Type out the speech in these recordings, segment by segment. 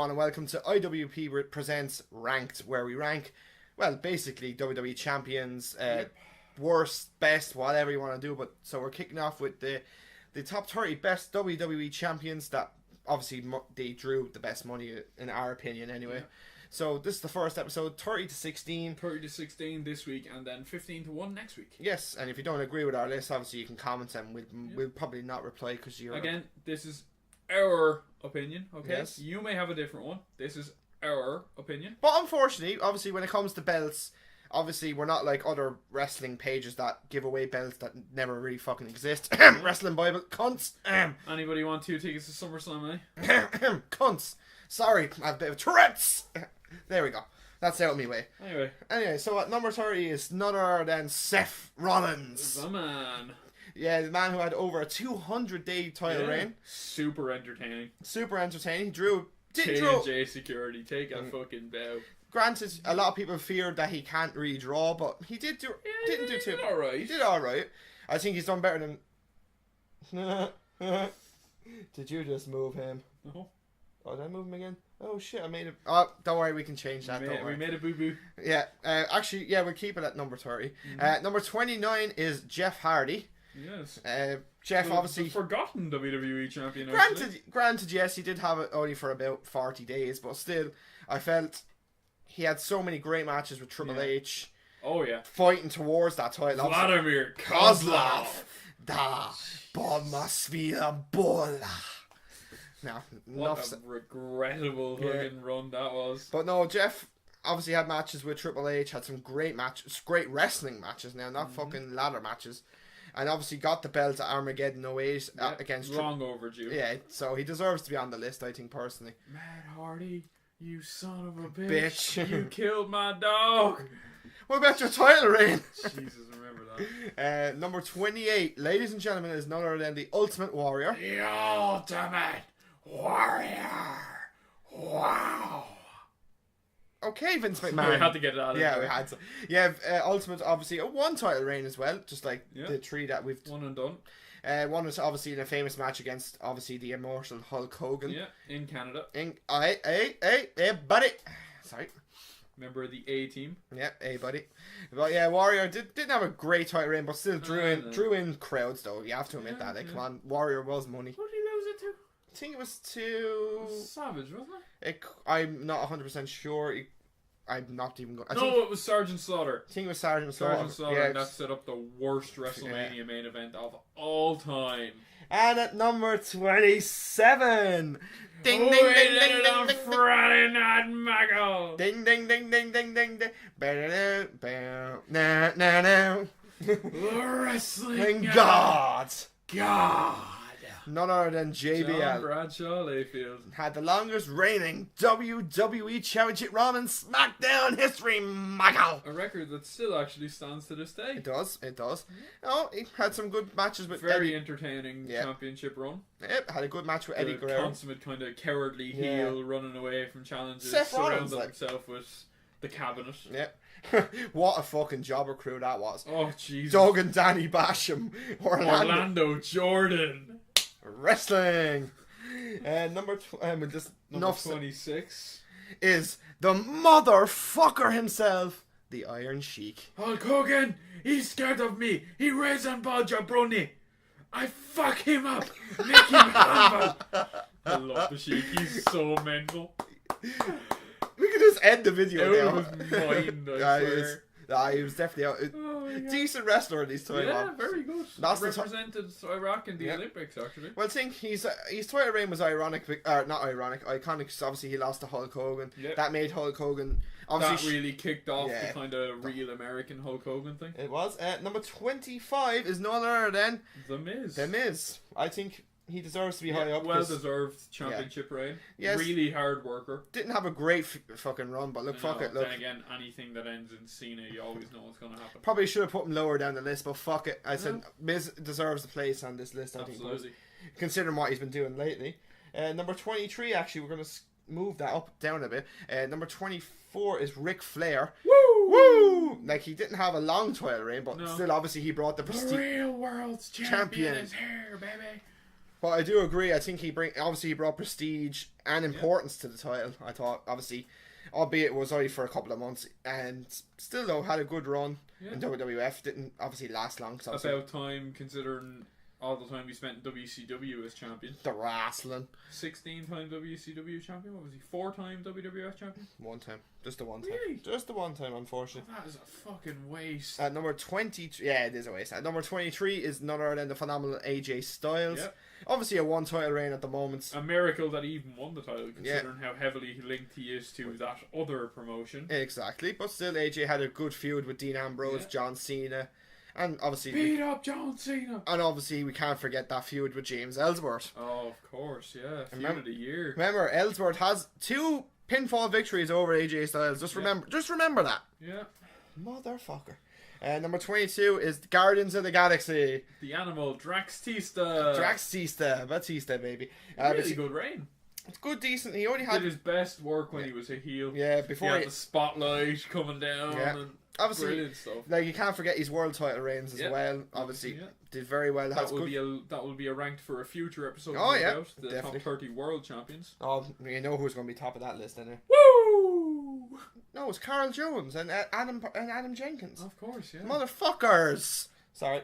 everyone, and welcome to IWP Presents Ranked, where we rank, well, basically WWE Champions, worst, best, whatever you want to do. But so we're kicking off with the top 30 best WWE Champions that obviously they drew the best money, in our opinion, anyway. Yeah. So this is the first episode, 30 to 16. 30 to 16 this week, and then 15 to 1 next week. Yes, and if you don't agree with our list, obviously you can comment, and we'll probably not reply because you're... Again, this is our opinion, okay? Yes. You may have a different one. This is our opinion. But unfortunately, obviously, when it comes to belts, obviously we're not like other wrestling pages that give away belts that never really fucking exist. Wrestling Bible, cunts. Anybody want 2 tickets to SummerSlam, Cunts. Sorry, I have a bit of Tourette's. There we go. That's out of me way. Anyway, so at number 30 is none other than Seth Rollins. The man. Yeah, the man who had over a 200-day title reign. Super entertaining. He drew... J security, take a fucking bow. Granted, a lot of people feared that he can't really draw, but he did do... didn't do too... alright. He did alright. I think he's done better than... Did you just move him? No. Oh, did I move him again? Oh shit, I made it. Oh, don't worry, we can change that. We made a boo-boo. Yeah, actually, yeah, we'll keep it at number 30. Number 29 is Jeff Hardy. Yes. Jeff, obviously... The forgotten WWE champion, Granted, yes, he did have it only for about 40 days, but still, I felt he had so many great matches with Triple H. Oh, yeah. Fighting towards that title. Vladimir Kozlov. Da ball must be a bull. No, what a regrettable fucking run that was. But no, Jeff obviously had matches with Triple H, had some great matches, great wrestling matches now, not fucking ladder matches. And obviously got the belt at Armageddon 08 against... Long overdue. Yeah, so he deserves to be on the list, I think, personally. Matt Hardy, you son of a bitch. You killed my dog. What about your title reign? Jesus, remember that. Number 28, ladies and gentlemen, is none other than the Ultimate Warrior. The Ultimate Warrior. Wow. Okay, Vince McMahon. We had to get it out of we had to. Yeah, Ultimate, obviously, a one title reign as well, just like the 3 that we've... One and done. One was obviously in a famous match against, obviously, the immortal Hulk Hogan. Yeah, in Canada. Hey, buddy. Sorry. Member of the A-team. Yeah, hey, buddy. But yeah, Warrior didn't have a great title reign, but still drew in crowds, though. You have to admit that. Like, come on, Warrior was money. Who did he lose it to? I think it was to... Savage, wasn't it? I'm not 100% sure. I'm not even going... it was Sergeant Slaughter. I think it was Sergeant Slaughter. Yeah, and that set up the worst WrestleMania main event of all time. And at number 27... Ding, ding, ding, ding, ding, ding, Friday Night Michael. Ding, ding, ding, ding, ding, ding, ding. Na, na, na. Wrestling God. God. None other than JBL. John Bradshaw Layfield had the longest reigning WWE Championship run in SmackDown history, Michael. A record that still actually stands to this day. It does. Oh, he had some good matches with Very entertaining championship run. Yep, had a good match with Eddie Guerrero. Consummate kind of cowardly heel running away from challenges. Seth Rollins, surrounded himself with the cabinet. Yep. What a fucking jobber crew that was. Oh, Jesus. Doug and Danny Basham. Orlando Jordan. Wrestling. Number 26 is the motherfucker himself, the Iron Sheik. Hulk Hogan, he's scared of me. He raised on Paul Jabroni. I fuck him up. Make him humble. I love the Sheik. He's so mental. We could just end the video now. Out of his mind, I swear. He was definitely decent wrestler at least time. Yeah, very good. Represented Iraq in the Olympics, actually. Well, I think his title reign was iconic, because obviously he lost to Hulk Hogan. Yep. That made Hulk Hogan... That really kicked off the kind of real American Hulk Hogan thing. It was. Number 25 is none other than... The Miz. The Miz. I think... He deserves to be high up. Well-deserved championship reign. Yes. Really hard worker. Didn't have a great fucking run, but fuck it. Look. Then again, anything that ends in Cena, you always know what's going to happen. Probably should have put him lower down the list, but fuck it. I said Miz deserves a place on this list, I think. Considering what he's been doing lately. Number 23, actually, we're going to move that down a bit. Number 24 is Ric Flair. Woo! Like, he didn't have a long title reign, but still, obviously, he brought the prestige. The real world's champion is here, baby. But I do agree. I think he brought prestige and importance to the title. I thought, obviously, albeit it was only for a couple of months, and still though had a good run in WWF. Didn't obviously last long. About time, considering all the time he spent in WCW as champion. The wrestling. 16-time WCW champion. What was he? 4-time WWF champion. One time, just the one time. Really? Just the one time, unfortunately. That is a fucking waste. At number 20, yeah, it is a waste. At number 23 is none other than the phenomenal AJ Styles. Yep. Obviously a one title reign at the moment. A miracle that he even won the title, considering how heavily linked he is to that other promotion. Exactly, but still AJ had a good feud with Dean Ambrose, John Cena, and obviously beat up John Cena. And obviously we can't forget that feud with James Ellsworth. Oh, of course, yeah. Feud of the year. Remember, Ellsworth has 2 pinfall victories over AJ Styles. Just remember that. Yeah. Motherfucker. Number 22 is Guardians of the Galaxy. The animal, Batista, baby. Really good reign. It's good, decent. He only had did his best work when he was a heel. Yeah, before he had the spotlight coming down. Yeah. And obviously, brilliant stuff. Like, you can't forget his world title reigns as well. Obviously, did very well. That will be ranked for a future episode. Oh yeah, the definitely. top 30 world champions. Oh, you know who's going to be top of that list, then? Woo! No, it's Carl Jones and Adam Jenkins. Of course, yeah. Motherfuckers. Sorry.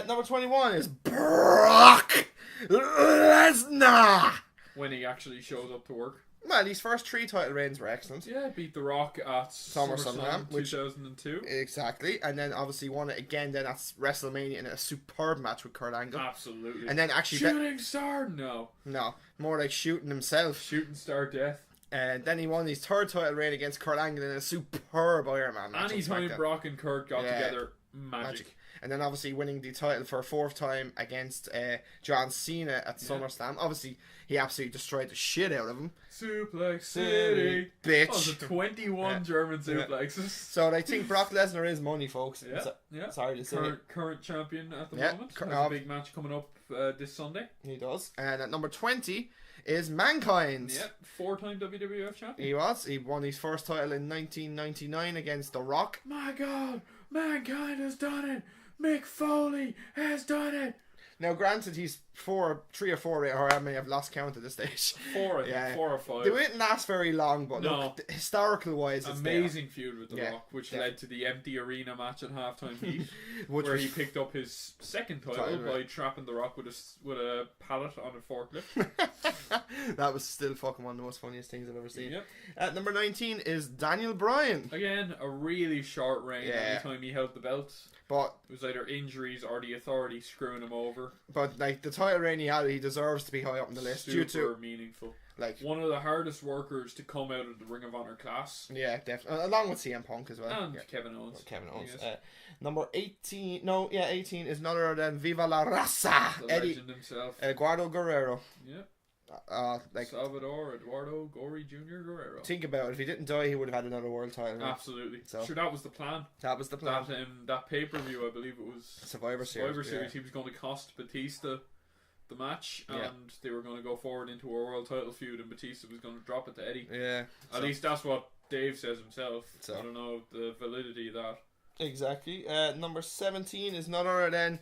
Number 21 is Brock Lesnar. When he actually shows up to work. Well, his first 3 title reigns were excellent. Yeah, beat The Rock at SummerSlam 2002. Exactly. And then obviously won it again then at WrestleMania in a superb match with Kurt Angle. Absolutely. And then actually... Shooting star? No. No. More like shooting himself. Shooting star death. And then he won his 3rd title reign against Kurt Angle in a superb Iron Man match. Anytime Brock and Kurt got together, magic. And then obviously winning the title for a 4th time against John Cena at SummerSlam. Obviously, he absolutely destroyed the shit out of him. Suplex City. Bitch. Oh, the 21 German suplexes. So I think Brock Lesnar is money, folks. Yeah. Sorry to say. Current champion at the moment. Has a big match coming up this Sunday. He does. And at number 20 is Mankind. Yeah, 4-time WWF champion. He was. He won his first title in 1999 against The Rock. My God, Mankind has done it. Mick Foley has done it. Now, granted, he's 3 or 4, or I may have lost count at this stage. 4, I think. 4 or 5. They didn't last very long, but look, historical wise, it's amazing feud with The Rock, which led to the empty arena match at halftime heat, where he picked up his 2nd title by trapping The Rock with a pallet on a forklift. That was still fucking one of the most funniest things I've ever seen. Yep. At number 19 is Daniel Bryan. Again, a really short reign every time he held the belt. But it was either injuries or the authority screwing him over. But like the title reign he had, he deserves to be high up on the list. Super meaningful. Like one of the hardest workers to come out of the Ring of Honor class. Yeah, definitely. Along with CM Punk as well. And Kevin Owens. Number 18. No, 18 is none other than Viva la Raza. The legend himself. Eduardo Guerrero. Yeah. Salvador Eduardo Gory Jr. Guerrero. Think about it. If he didn't die, he would have had another world title. Absolutely. So sure, that was the plan. That was the plan. That pay-per-view, I believe it was Survivor Series. Yeah. He was going to cost Batista the match, and they were going to go forward into a world title feud, and Batista was going to drop it to Eddie. Yeah. At least that's what Dave says himself. I don't know the validity of that. Exactly. Number 17 is none other than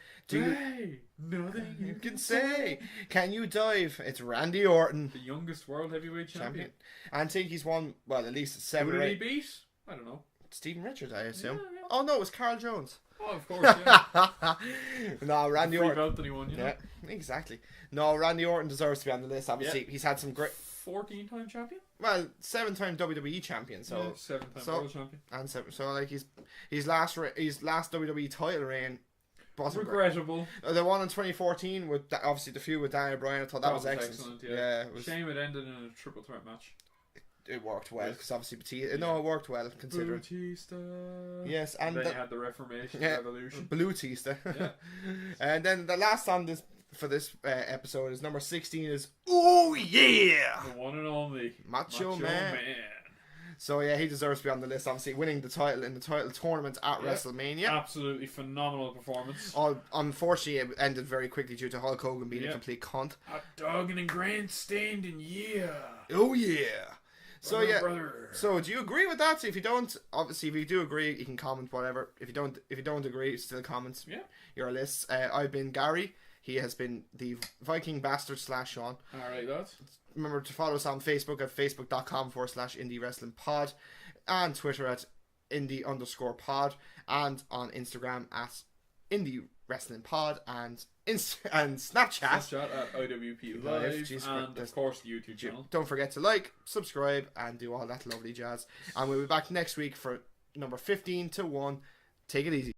nothing you can say. Can you dive? It's Randy Orton, the youngest world heavyweight champion. And I think he's won at least 7 or 8. Who did he beat? I don't know. Steven Richards, I assume. Yeah. Oh no, it was Carl Jones. Oh, of course. Yeah. No, Randy Orton. Belt that he won, Yeah, exactly. No, Randy Orton deserves to be on the list. Obviously, he's had some great. 14-time champion. Well, 7-time WWE champion. So 7-time world champion. And 7. So like his last WWE title reign. Regrettable. The one in 2014 with obviously the feud with Daniel Bryan. I thought that was excellent. Yeah, it was... Shame it ended in a triple threat match. It worked well because obviously Batista. No, it worked well considering. Batista. Yes, and then you had the Reformation Revolution. Batista. Yeah. And then the last on this for this episode is number 16 is oh yeah, the one and only Macho Man. So yeah, he deserves to be on the list. Obviously, winning the title in the title tournament at WrestleMania. Absolutely phenomenal performance. Unfortunately, it ended very quickly due to Hulk Hogan being a complete cunt. Hot dogging and grandstanding, Oh yeah. So yeah. Brother. So do you agree with that? So if you don't, obviously, if you do agree, you can comment whatever. If you don't agree, still comment. Yeah. Your lists. I've been Gary. He has been the Viking Bastard / Seán. Alright, lads. Remember to follow us on Facebook at facebook.com/Indie Wrestling Pod, and Twitter at Indie_pod, and on Instagram at Indie Wrestling Pod, and Snapchat at IWP Live, and of course the YouTube channel. Don't forget to like, subscribe, and do all that lovely jazz. And we'll be back next week for number 15 to 1. Take it easy.